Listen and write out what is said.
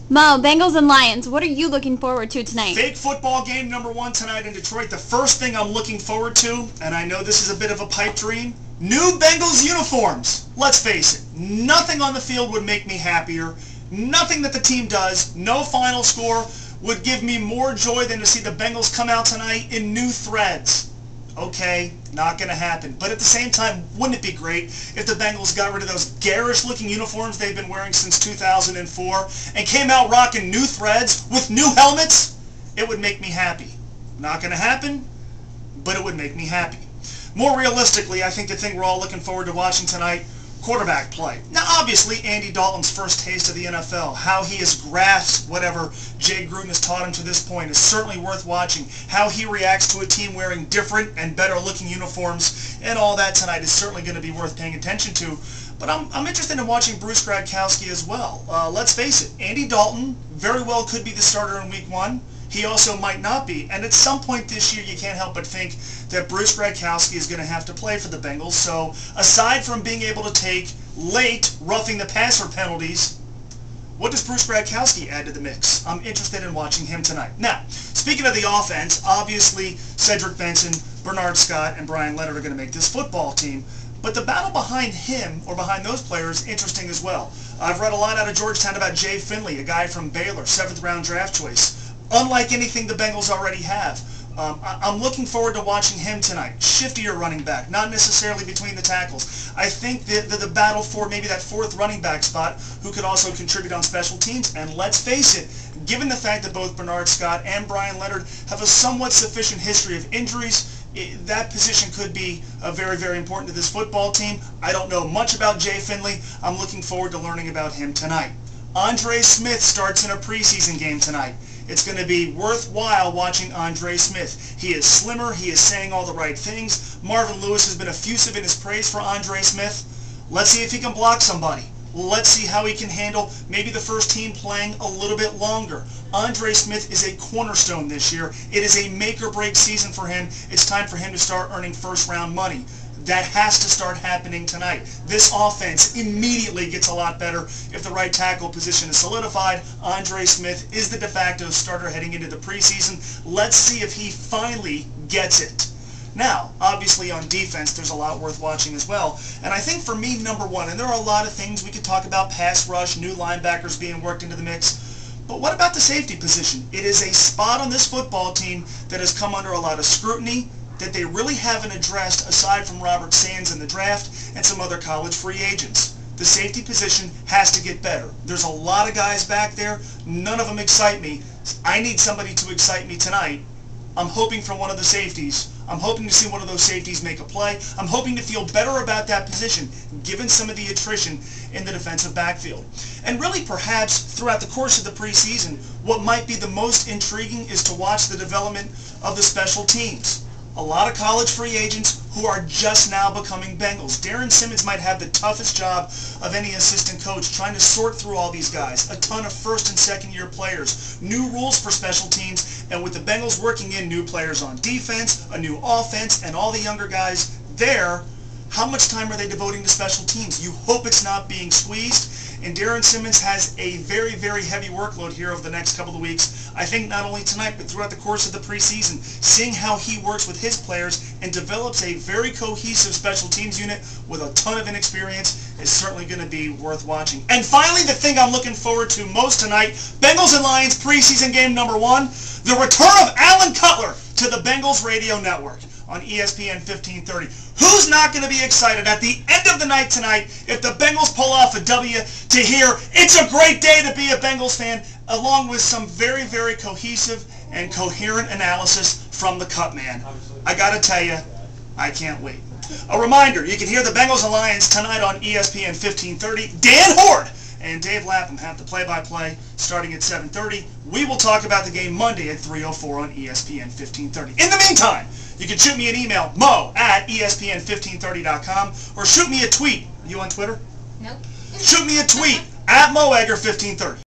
Mo, Bengals and Lions, what are you looking forward to tonight? Fake football game #1 tonight in Detroit. The first thing I'm looking forward to, and I know this is a bit of a pipe dream, new Bengals uniforms. Let's face it, nothing on the field would make me happier. Nothing that the team does, no final score, would give me more joy than to see the Bengals come out tonight in new threads. Okay, not going to happen. But at the same time, wouldn't it be great if the Bengals got rid of those garish-looking uniforms they've been wearing since 2004 and came out rocking new threads with new helmets? It would make me happy. Not going to happen, but it would make me happy. More realistically, I think the thing we're all looking forward to watching tonight, quarterback play. Now, obviously, Andy Dalton's first taste of the NFL, how he has grasped whatever Jay Gruden has taught him to this point is certainly worth watching. How he reacts to a team wearing different and better-looking uniforms and all that tonight is certainly going to be worth paying attention to. But I'm interested in watching Bruce Gradkowski as well. Let's face it, Andy Dalton very well could be the starter in Week 1. He also might not be. And at some point this year, you can't help but think that Bruce Gradkowski is going to have to play for the Bengals. So aside from being able to take late roughing the passer penalties, what does Bruce Gradkowski add to the mix? I'm interested in watching him tonight. Now, speaking of the offense, obviously Cedric Benson, Bernard Scott, and Brian Leonard are going to make this football team. But the battle behind him, or behind those players, is interesting as well. I've read a lot out of Georgetown about Jay Finley, a guy from Baylor, 7th round draft choice. Unlike anything the Bengals already have. I'm looking forward to watching him tonight. Shiftier running back, not necessarily between the tackles. I think that the battle for maybe that 4th running back spot who could also contribute on special teams. And let's face it, given the fact that both Bernard Scott and Brian Leonard have a somewhat sufficient history of injuries, that position could be very, very important to this football team. I don't know much about Jay Finley. I'm looking forward to learning about him tonight. Andre Smith starts in a preseason game tonight. It's going to be worthwhile watching Andre Smith. He is slimmer. He is saying all the right things. Marvin Lewis has been effusive in his praise for Andre Smith. Let's see if he can block somebody. Let's see how he can handle maybe the first team playing a little bit longer. Andre Smith is a cornerstone this year. It is a make-or-break season for him. It's time for him to start earning first-round money. That has to start happening tonight. This offense immediately gets a lot better if the right tackle position is solidified. Andre Smith is the de facto starter heading into the preseason. Let's see if he finally gets it. Now, obviously on defense, there's a lot worth watching as well. And I think for me, #1, and there are a lot of things we could talk about, pass rush, new linebackers being worked into the mix. But what about the safety position? It is a spot on this football team that has come under a lot of scrutiny, that they really haven't addressed aside from Robert Sands in the draft and some other college free agents. The safety position has to get better. There's a lot of guys back there. None of them excite me. I need somebody to excite me tonight. I'm hoping for one of the safeties. I'm hoping to see one of those safeties make a play. I'm hoping to feel better about that position, given some of the attrition in the defensive backfield. And really, perhaps, throughout the course of the preseason, what might be the most intriguing is to watch the development of the special teams. A lot of college free agents who are just now becoming Bengals. Darren Simmons might have the toughest job of any assistant coach, trying to sort through all these guys. A ton of first and second year players. New rules for special teams, and with the Bengals working in new players on defense, a new offense, and all the younger guys there, how much time are they devoting to special teams? You hope it's not being squeezed. And Darren Simmons has a very, very heavy workload here over the next couple of weeks. I think not only tonight, but throughout the course of the preseason, seeing how he works with his players and develops a very cohesive special teams unit with a ton of inexperience is certainly going to be worth watching. And finally, the thing I'm looking forward to most tonight, Bengals and Lions preseason game #1, the return of Alan Cutler to the Bengals radio network on ESPN 1530. Who's not going to be excited at the end of the night tonight if the Bengals pull off a W to hear it's a great day to be a Bengals fan, along with some very, very cohesive and coherent analysis from the Cut Man. I got to tell you, I can't wait. A reminder, you can hear the Bengals and Lions tonight on ESPN 1530. Dan Horde and Dave Lapham have the play-by-play starting at 7:30. We will talk about the game Monday at 3:04 on ESPN 1530. In the meantime, you can shoot me an email, mo@espn1530.com, or shoot me a tweet. You on Twitter? Nope. Shoot me a tweet at moegger1530.